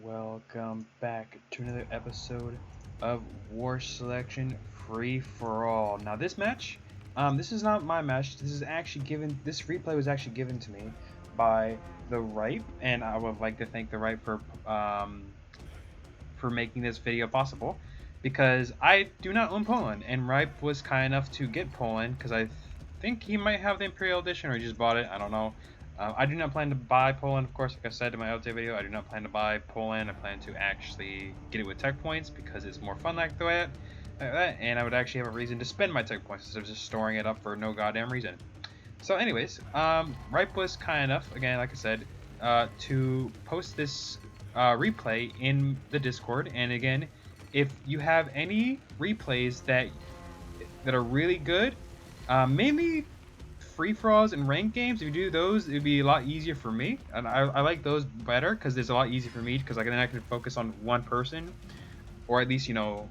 Welcome back to another episode of War Selection Free for All. Now this match, this is not my match. This replay was actually given to me by the Ripe, and I would like to thank the Ripe for making this video possible, because I do not own Poland, and Ripe was kind enough to get Poland because I think he might have the Imperial Edition or he just bought it. I don't know. I do not plan to buy Poland, of course, like I said in my update video. I do not plan to buy Poland. I plan to actually get it with tech points because it's more fun like that, and I would actually have a reason to spend my tech points instead of just storing it up for no goddamn reason. So anyways, Ripe was kind enough, again, like I said, to post this replay in the Discord. And again, if you have any replays that are really good, mainly free-for-alls and ranked games, if you do those, it'd be a lot easier for me, and I like those better because it's a lot easier for me because then I can focus on one person, or at least or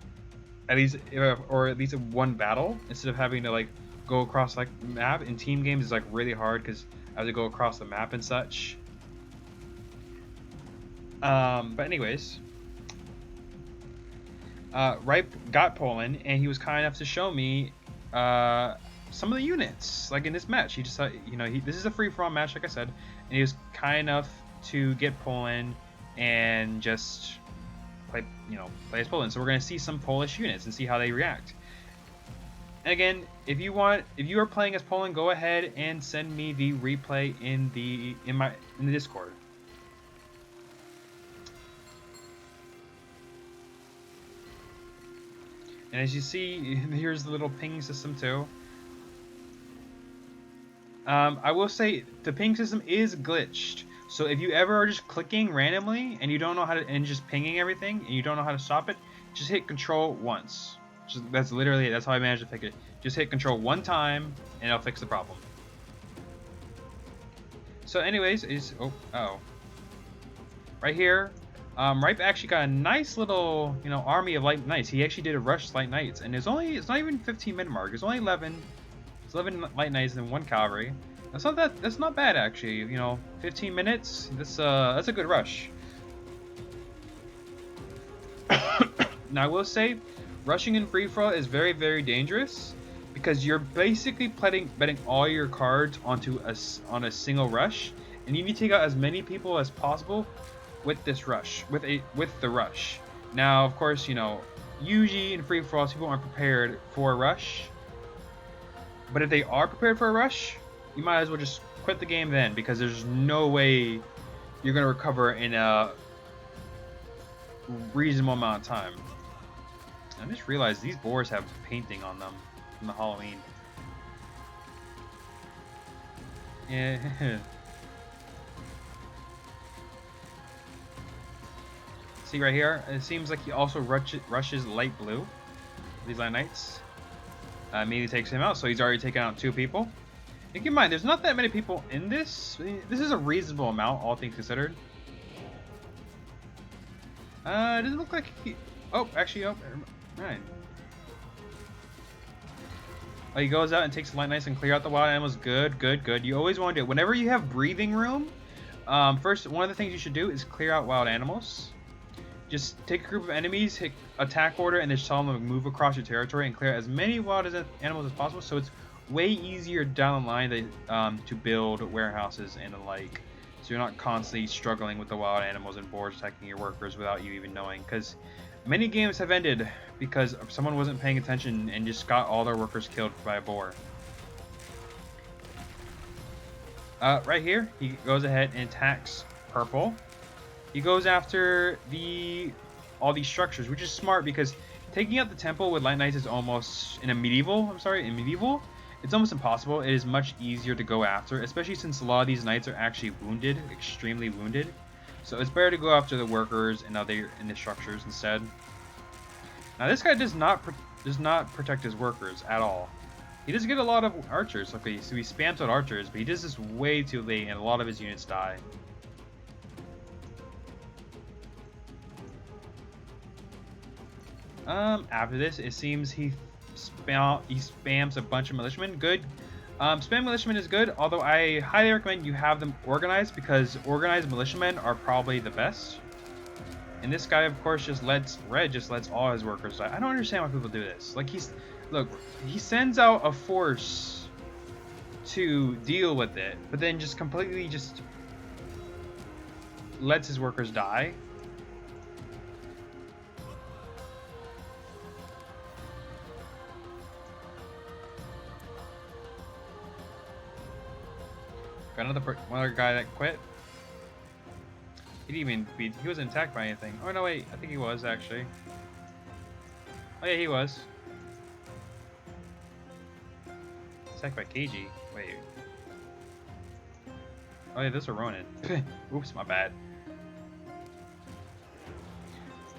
at least one battle instead of having to like go across like map. In team games, it's like really hard because I have to go across the map and such. But anyways, Ripe got Poland, and he was kind enough to show me some of the units, like in this match. He just, this is a free-for-all match, like I said, and he was kind enough to get Poland and just play as Poland. So we're gonna see some Polish units and see how they react. And again, if you are playing as Poland, go ahead and send me the replay in the Discord. And as you see, here's the little ping system too. I will say the ping system is glitched. So if you ever are just clicking randomly and you don't know how to, and just pinging everything, and you don't know how to stop it, just hit control once. That's literally it. That's how I managed to fix it. Just hit control one time and it'll fix the problem. So anyways, right here, Ripe actually got a nice little, army of light knights. He actually did a rush light knights, and it's not even 15-minute mark. It's only 11. It's 11 light knights and 1 cavalry. That's not bad actually. 15 minutes. That's a good rush. Now I will say, rushing in free for all is very, very dangerous because you're basically betting all your cards on a single rush, and you need to take out as many people as possible with this rush, with the rush. Now, of course, usually in free for all, people aren't prepared for a rush. But if they are prepared for a rush, you might as well just quit the game then, because there's no way you're gonna recover in a reasonable amount of time. I just realized these boars have painting on them from the Halloween. Yeah. See right here, it seems like he also rushes light blue. These light knights. Immediately takes him out, so he's already taken out 2 people. And keep in mind, there's not that many people in this. This is a reasonable amount, all things considered. It doesn't look like he... Oh, actually, right. Oh, he goes out and takes the light knights and clear out the wild animals. Good, good, good. You always want to do it. Whenever you have breathing room, first, one of the things you should do is clear out wild animals. Just take a group of enemies, hit attack order, and just tell them to move across your territory and clear as many wild animals as possible. So it's way easier down the line to build warehouses and the like. So you're not constantly struggling with the wild animals and boars attacking your workers without you even knowing. Because many games have ended because someone wasn't paying attention and just got all their workers killed by a boar. Right here, he goes ahead and attacks purple. He goes after all these structures, which is smart because taking out the temple with light knights is almost in medieval, it's almost impossible. It is much easier to go after, especially since a lot of these knights are actually wounded, extremely wounded. So it's better to go after the workers and in the structures instead. Now this guy does not protect his workers at all. He does get a lot of archers. Okay, so he spams out archers, but he does this way too late, and a lot of his units die. After this, it seems he spams a bunch of militiamen. Good. Spam militiamen is good, although I highly recommend you have them organized, because organized militiamen are probably the best. And this guy, of course, Red just lets all his workers die. I don't understand why people do this. Like, look, he sends out a force to deal with it, but then just completely just lets his workers die. Got one other guy that quit. He didn't even he wasn't attacked by anything. Oh no, wait, I think he was actually. Oh yeah, he was. Attacked by KG. Wait. Oh yeah, this is a Ronin. Oops, my bad.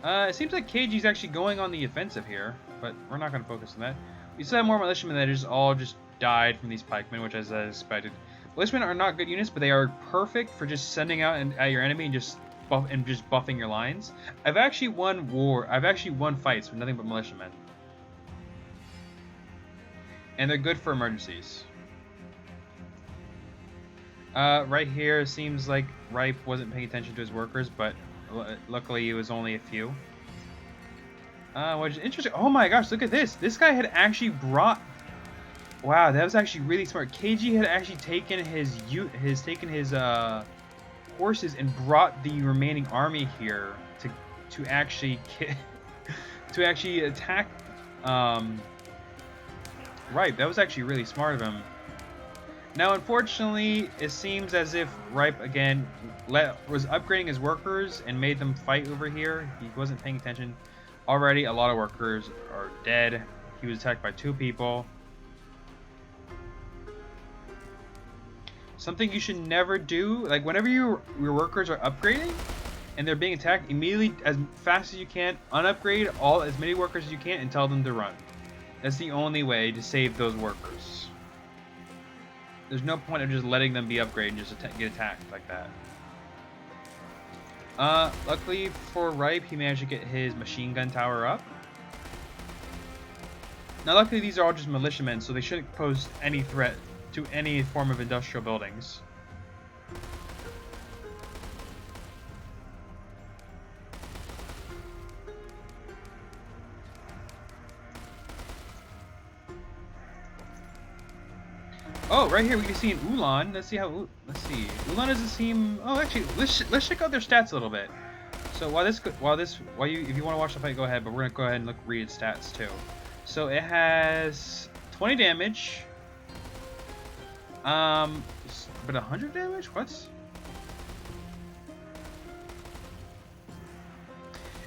It seems like KG's actually going on the offensive here, but we're not going to focus on that. We still have more militiamen that just all died from these pikemen, which as I expected. Militiamen are not good units, but they are perfect for just sending out at your enemy and just buffing your lines. I've actually won fights with nothing but militiamen, and they're good for emergencies. Right here, it seems like Ripe wasn't paying attention to his workers, but luckily it was only a few. Which is interesting. Oh my gosh, look at this! This guy had actually brought. Wow, that was actually really smart. KG had actually taken his horses and brought the remaining army here to actually attack Ripe. That was actually really smart of him. Now, unfortunately, it seems as if Ripe again was upgrading his workers and made them fight over here. He wasn't paying attention. Already, a lot of workers are dead. He was attacked by 2 people. Something you should never do, like whenever your workers are upgrading and they're being attacked, immediately, as fast as you can, unupgrade as many workers as you can and tell them to run. That's the only way to save those workers. There's no point of just letting them be upgraded and just get attacked like that. Luckily for Ripe, he managed to get his machine gun tower up. Now, luckily these are all just militiamen, so they shouldn't pose any threat to any form of industrial buildings. Oh, right here we can see an Ulan. Let's see. Ulan doesn't seem. Oh, actually, let's check out their stats a little bit. So if you want to watch the fight, go ahead. But we're gonna go ahead and read its stats too. So it has 20 damage. But 100 damage? What?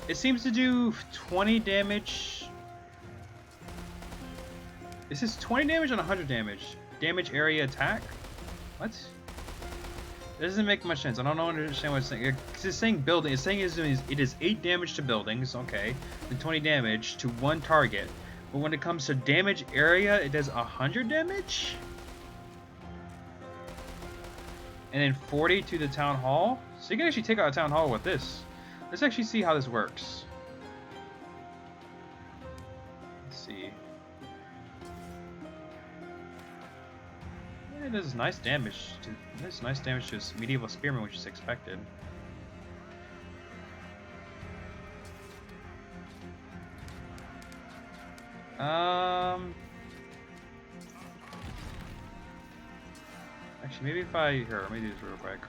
It seems to do 20 damage. This is 20 damage and 100 damage. Damage area attack? What? It doesn't make much sense. I don't understand what it's saying. It's saying building. It's saying it is 8 damage to buildings, okay, and 20 damage to one target. But when it comes to damage area, it does 100 damage? And then 40 to the town hall? So you can actually take out a town hall with this. Let's actually see how this works. Let's see. It does nice damage to his medieval spearman, which is expected. Actually, maybe if let me do this real quick.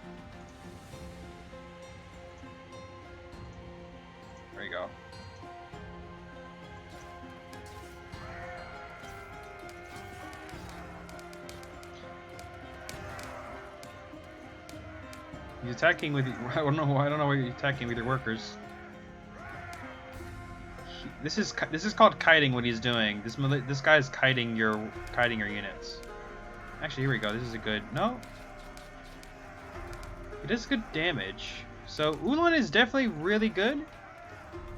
There you go. He's attacking with. I don't know why you're attacking with your workers. This is called kiting. What he's doing. This guy is kiting your units. Actually, here we go. This is a good. No. It does good damage. So Ulan is definitely really good.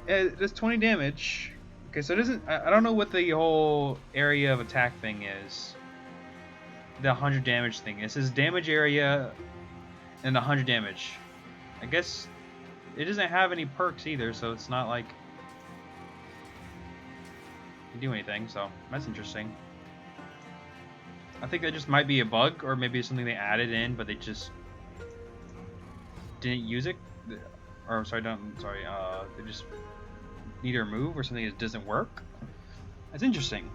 It does 20 damage. Okay, so it doesn't. I don't know what the whole area of attack thing is. The 100 damage thing. It says damage area and 100 damage. I guess it doesn't have any perks either, so it's not like you do anything. So that's interesting. I think that just might be a bug, or maybe it's something they added in, but they just didn't use it. or sorry, don't sorry. They just need to remove or something that doesn't work. That's interesting.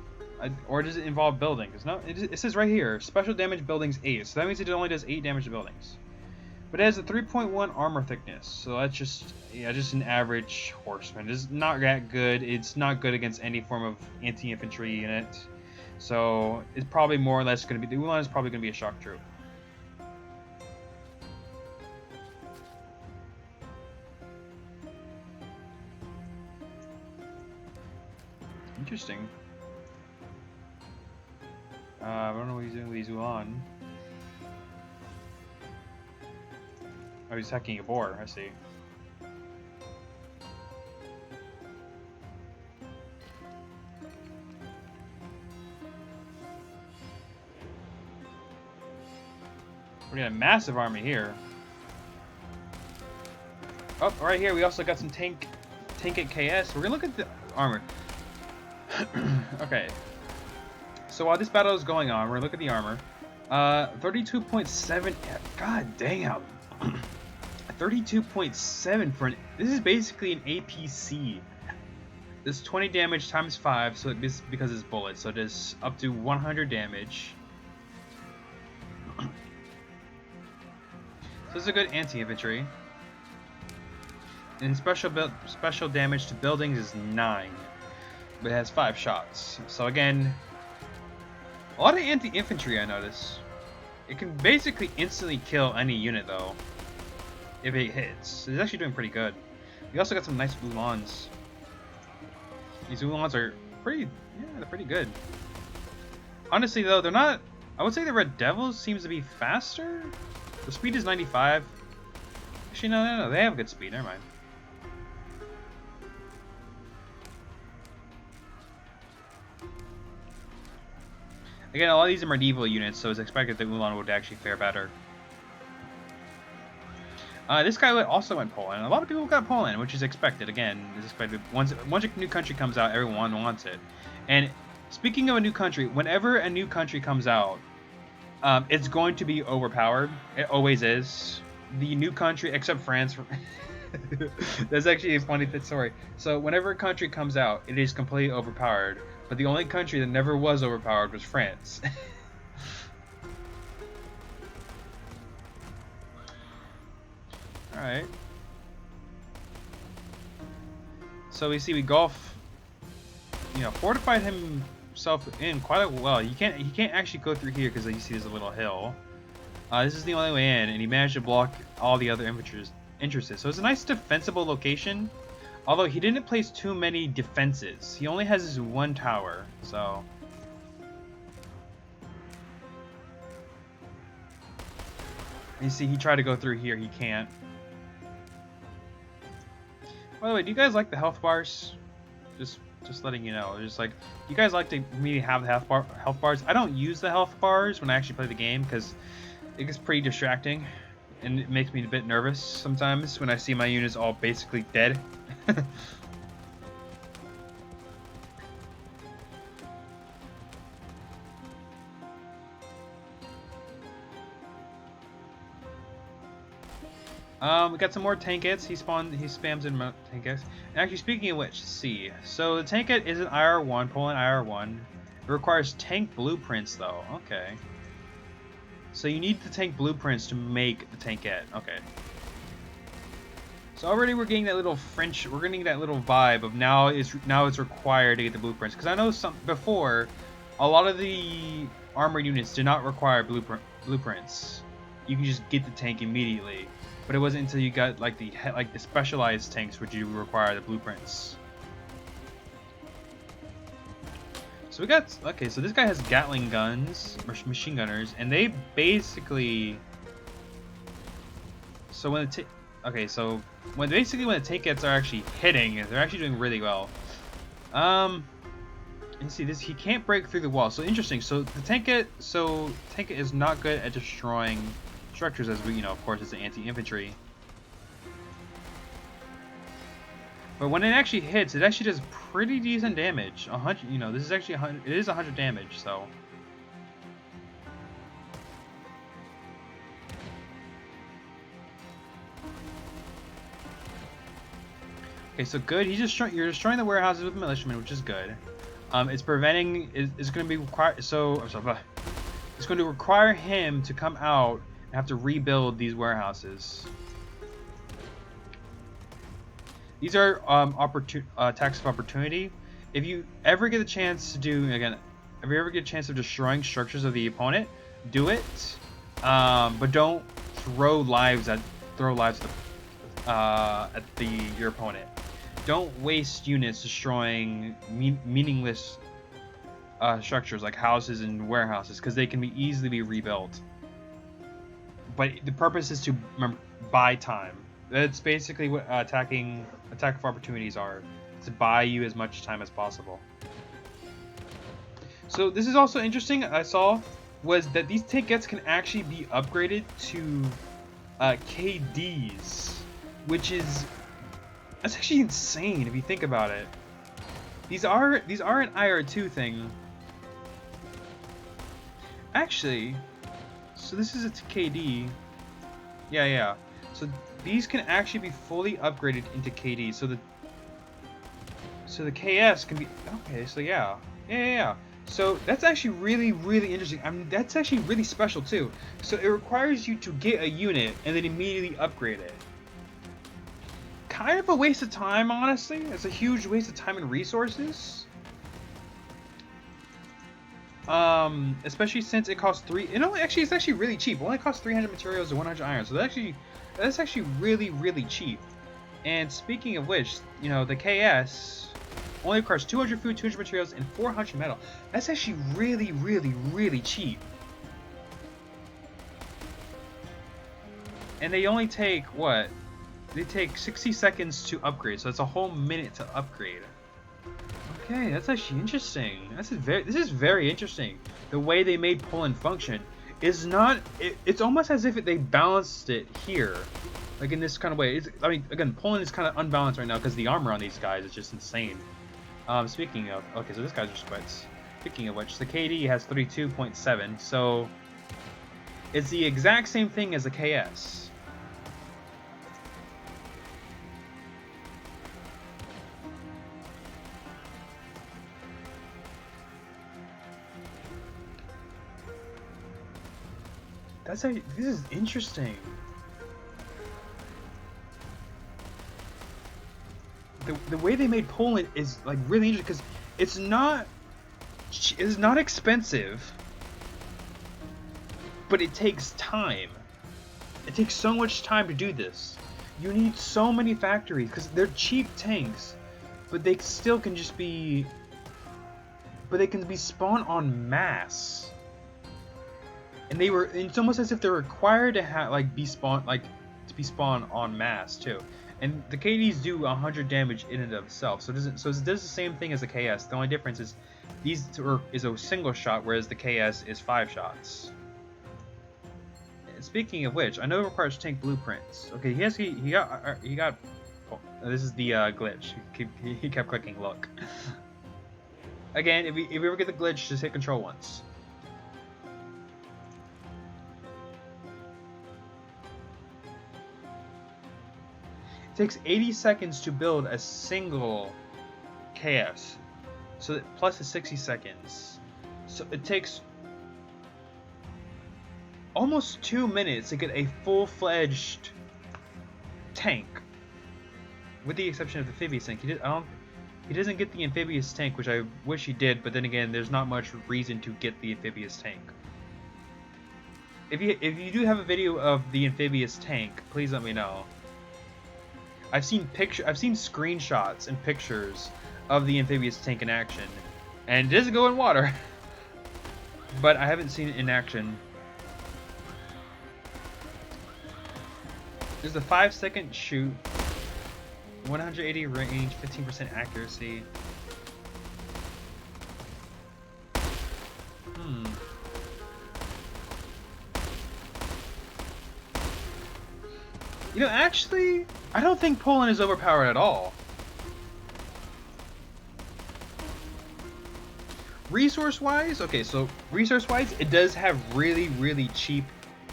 Or does it involve buildings? No, it says right here, special damage buildings 8. So that means it only does 8 damage to buildings. But it has a 3.1 armor thickness, so that's just just an average horseman. It's not that good. It's not good against any form of anti-infantry unit. So it's probably more or less going to be, the Ulan is probably going to be a shock troop. Interesting. I don't know what he's doing with these Ulan. Oh, he's hacking a boar, I see. We got a massive army here. Oh, right here we also got some tank at KS. We're gonna look at the armor. Okay. So while this battle is going on, we're gonna look at the armor. 32.7. God damn. 32.7 for an. This is basically an APC. This 20 damage times 5, so it's because it's bullets, so it does up to 100 damage. So this is a good anti-infantry. And special damage to buildings is 9, but it has 5 shots. So again, a lot of anti-infantry I notice. It can basically instantly kill any unit though, if it hits. It's actually doing pretty good. We also got some nice Ulans. These Ulans are pretty, they're pretty good. Honestly though, they're not, I would say the Red Devils seems to be faster. The speed is 95. Actually, no, they have good speed, never mind. Again, a lot of these are medieval units, so it's expected that Ulan would actually fare better. This guy also went Poland. A lot of people got Poland, which is expected. Again, is expected. Once a new country comes out, everyone wants it. And speaking of a new country, whenever a new country comes out, it's going to be overpowered. It always is. The new country, except France. That's actually a funny story. So whenever a country comes out, it is completely overpowered. But the only country that never was overpowered was France. Alright. So we see Golf, fortified himself in quite a well. He can't actually go through here because you see there's a little hill. This is the only way in, and he managed to block all the other entrances. So it's a nice defensible location. Although he didn't place too many defenses. He only has his one tower, so. You see, he tried to go through here, he can't. By the way, do you guys like the health bars? Just letting you know. Just like, you guys like me to have the health bars? I don't use the health bars when I actually play the game because it gets pretty distracting. And it makes me a bit nervous sometimes when I see my units all basically dead. We got some more tankettes. He spams in tankettes. And actually, speaking of which, see. So the tankette is an IR1, Poland IR1. It requires tank blueprints though. Okay. So you need the tank blueprints to make the tankette. Okay. So already we're getting that little we're getting that little vibe of now it's required to get the blueprints. Because I know before, a lot of the armored units did not require blueprints. You can just get the tank immediately. But it wasn't until you got like the specialized tanks which you require the blueprints. So we got, okay, so this guy has Gatling guns, machine gunners, and they basically, so when the when the tankettes are actually hitting, they're actually doing really well. And see this, he can't break through the wall. So interesting. So the tankette is not good at destroying structures, as we, of course, it's an anti-infantry. But when it actually hits, it actually does pretty decent damage. 100, this is actually 100. It is 100 damage, so. Okay, so good. You're destroying the warehouses with militiamen, which is good. It's preventing. It's going to be required. So it's going to require him to come out and have to rebuild these warehouses. These are attacks of opportunity. If you ever get a chance to do if you ever get a chance of destroying structures of the opponent, do it. But don't throw lives at your opponent. Don't waste units destroying meaningless structures like houses and warehouses, because they can easily be rebuilt. But the purpose is to buy time. That's basically what attack of opportunities are. To buy you as much time as possible. So this is also interesting. I saw was that these tankets can actually be upgraded to KDs, which is that's actually insane if you think about it. These are an IR2 thing. Actually, so this is a KD. Yeah. So these can actually be fully upgraded into KD. So the KS can be okay. So yeah. So that's actually really interesting. I mean, that's actually really special too. So it requires you to get a unit and then immediately upgrade it. Kind of a waste of time, honestly. It's a huge waste of time and resources. Especially since it costs it's actually really cheap. It only costs 300 materials and 100 iron. So that's actually really cheap. And speaking of which, the KS only requires 200 food, 200 materials, and 400 metal. That's actually really cheap. And they only take what? They take 60 seconds to upgrade, so it's a whole minute to upgrade. Okay, that's actually interesting. This is very interesting. The way they made Poland function is not. It's almost as if they balanced it here, like in this kind of way. I mean, again, Poland is kind of unbalanced right now because the armor on these guys is just insane. Speaking of, okay, so this guy's just sweats. Speaking of which, the KD has 32.7, so it's the exact same thing as the KS. This is interesting. The way they made Poland is like really interesting because it's not expensive, but it takes time. It takes so much time to do this. You need so many factories because they're cheap tanks, but they still can just be. But they can be spawned en masse. And it's almost as if they're required to be spawned en masse too. And the KDs do 100 damage in and of itself, so it does the same thing as the KS. The only difference is is a single shot, whereas the KS is 5 shots. And speaking of which, I know it requires tank blueprints. Okay, he got. Oh, this is the glitch. He kept clicking look. Again, if you ever get the glitch, just hit control once. It takes 80 seconds to build a single KS, so plus the 60 seconds. So it takes almost 2 minutes to get a full-fledged tank, with the exception of the amphibious tank. He doesn't get the amphibious tank, which I wish he did, but then again, there's not much reason to get the amphibious tank. If you do have a video of the amphibious tank, please let me know. I've seen screenshots and pictures of the amphibious tank in action, and it doesn't go in water, but I haven't seen it in action. There's a 5-second shoot, 180 range, 15% accuracy. Actually, I don't think Poland is overpowered at all. Resource-wise, okay, so resource-wise, it does have really cheap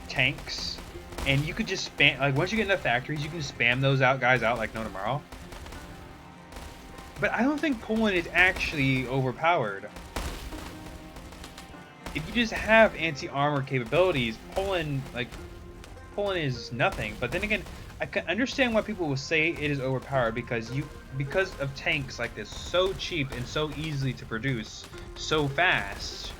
tanks, and you could just spam, like, once you get enough factories, you can spam those guys out like no tomorrow. But I don't think Poland is actually overpowered. If you just have anti-armor capabilities, Poland is nothing. But then again, I can understand why people will say it is overpowered because of tanks like this, so cheap and so easily to produce, so fast.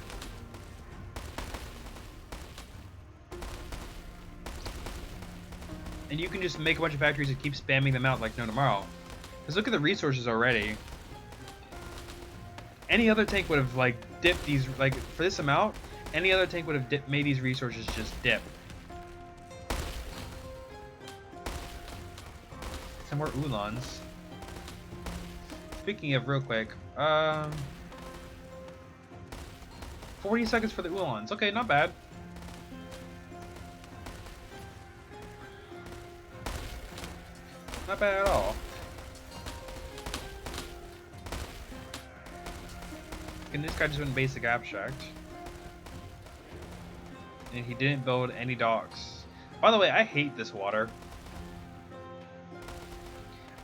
And you can just make a bunch of factories and keep spamming them out like no tomorrow. Because look at the resources already. Any other tank would have like dipped these, like for this amount, any other tank would have made these resources just dip. Some more Ulans. Speaking of, real quick, 40 seconds for the Ulans. Okay, not bad. Not bad at all. And this guy just went basic abstract. And he didn't build any docks. By the way, I hate this water.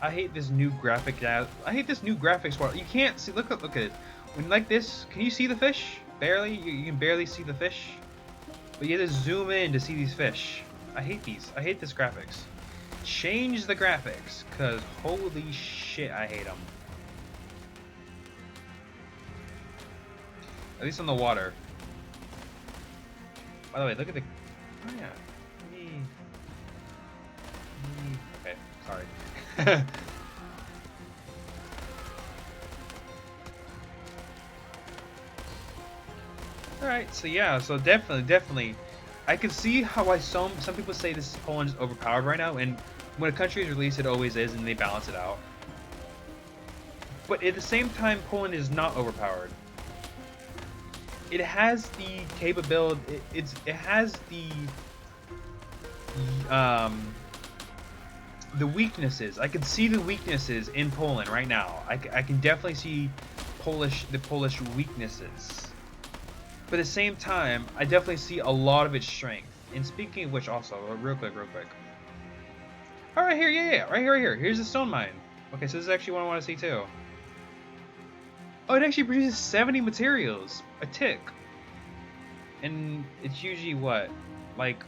I hate this new graphic. I hate this new graphics water. You can't see. Look at it. When like this, can you see the fish? Barely. You can barely see the fish. But you have to zoom in to see these fish. I hate these. I hate this graphics. Change the graphics, cause holy shit, I hate them. At least on the water. By the way, look at the. Oh yeah. Okay, sorry. Alright, so yeah, so definitely. I can see how some people say this Poland is overpowered right now, and when a country is released, it always is, and they balance it out. But at the same time, Poland is not overpowered. It has the capability. It has the weaknesses. I can see the weaknesses in Poland right now. I can definitely see the Polish weaknesses. But at the same time, I definitely see a lot of its strength. And speaking of which, also, real quick. All right, here, yeah, right here. Here's the stone mine. Okay, so this is actually what I want to see too. Oh, it actually produces 70 materials a tick. And it's usually what? Like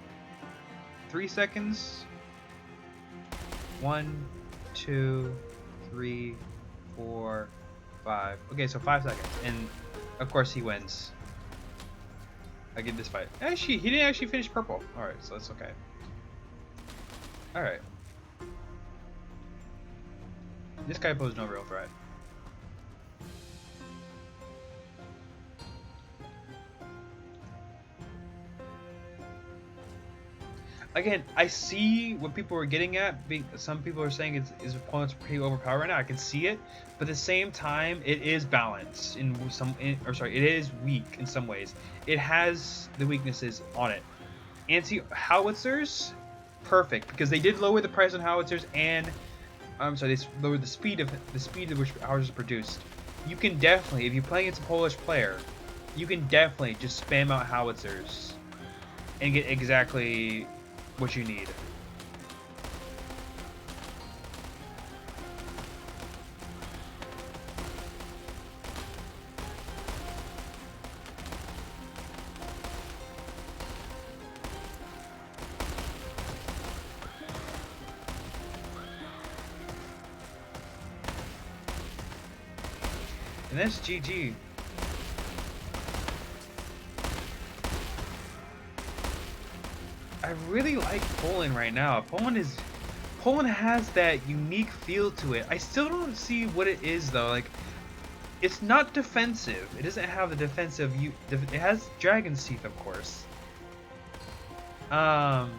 3 seconds? 1, 2, 3, 4, 5. Okay, so 5 seconds. And of course he wins. I get this fight. Actually, he didn't actually finish purple. Alright, so that's okay. Alright. This guy posed no real threat. Again, I see what people are getting at. Some people are saying his opponent's pretty overpowered right now. I can see it, but at the same time, it is balanced it is weak in some ways. It has the weaknesses on it. Anti-howitzers, perfect, because they did lower the price on howitzers, and they lowered the speed of which howitzers are produced. You can definitely, if you're playing against a Polish player, you can definitely just spam out howitzers and get exactly what you need. And that's GG. I really like Poland right now. Poland has that unique feel to it. I still don't see what it is though. Like, it's not defensive. It doesn't have the defensive. It has dragon's teeth, of course. But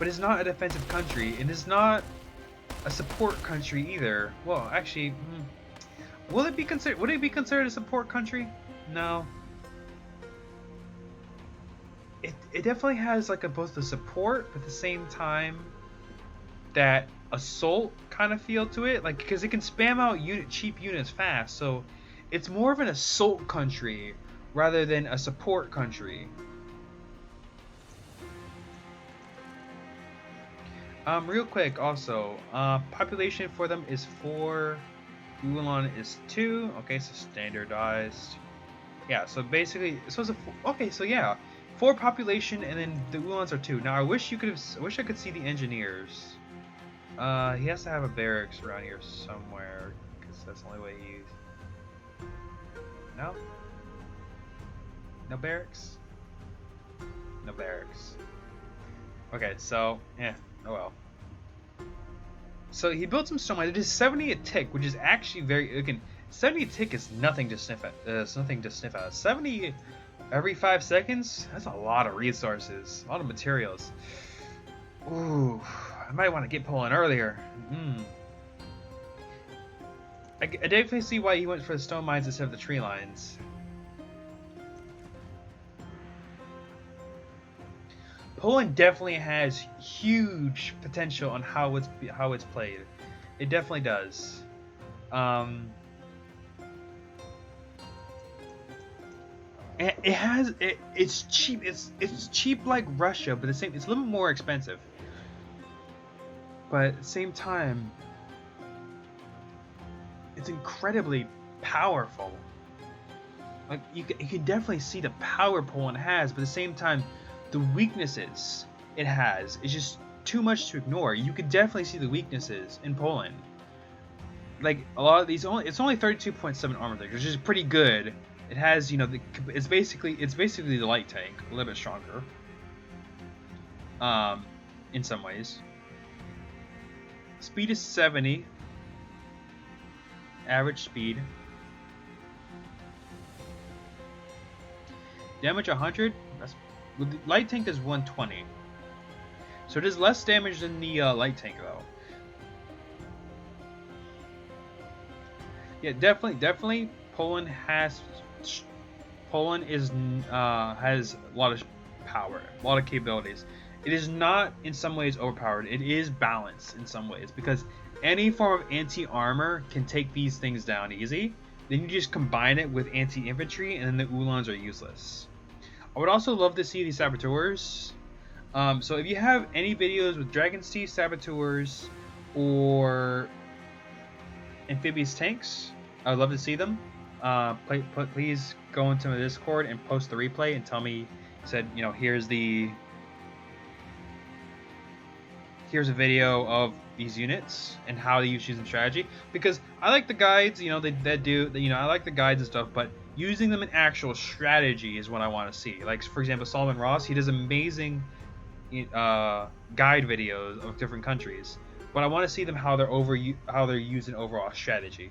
it's not a defensive country, and it's not a support country either. Well, actually, would it be considered a support country? No. It definitely has like both the support, but at the same time that assault kind of feel to it, like because it can spam out cheap units fast, so it's more of an assault country rather than a support country. Real quick, also, population for them is 4. Ulan is 2. Okay, so standardized. Yeah, so basically, so it's a okay. So yeah, 4 population, and then the Ulans are 2. Now I wish you could have. I wish I could see the engineers. He has to have a barracks around here somewhere, because that's the only way he's. No. No barracks. No barracks. Okay, so yeah. Oh well. So he built some stone mines. It is 70 a tick, which is actually very again. 70 a tick is nothing to sniff at. It's nothing to sniff at. 70 every 5 seconds. That's a lot of resources, a lot of materials. Ooh, I might want to get Poland earlier. I definitely see why he went for the stone mines instead of the tree lines. Poland definitely has huge potential on how it's played. It definitely does. It has it's cheap. It's cheap like Russia, but it's a little bit more expensive. But at the same time, it's incredibly powerful. Like you can definitely see the power Poland has, but at the same time, the weaknesses it has is just too much to ignore. You could definitely see the weaknesses in Poland. Like a lot of these, it's only 32.7 armor there, which is pretty good. It has, it's basically the light tank, a little bit stronger. In some ways. Speed is 70. Average speed. Damage 100. The light tank is 120. So it is less damage than the light tank, though. Yeah, definitely. Poland has a lot of power, a lot of capabilities. It is not in some ways overpowered. It is balanced in some ways because any form of anti-armor can take these things down easy. Then you just combine it with anti-infantry, and then the Ulans are useless. I would also love to see these saboteurs. So if you have any videos with Dragon's Teeth saboteurs or amphibious tanks, I would love to see them. Please go into the Discord and post the replay and tell me. Said here's a video of these units and how they use in strategy, because I like the guides. I like the guides and stuff, but using them in actual strategy is what I want to see. Like for example, Solomon Ross, he does amazing guide videos of different countries, but I want to see them how they're using overall strategy.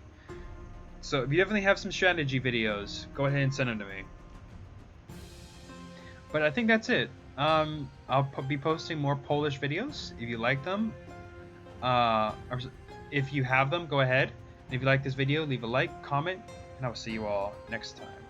So if you definitely have some strategy videos, go ahead and send them to me. But I think that's it. I'll be posting more Polish videos. If you like them, if you have them, go ahead. And if you like this video, leave a like, comment, and I'll see you all next time.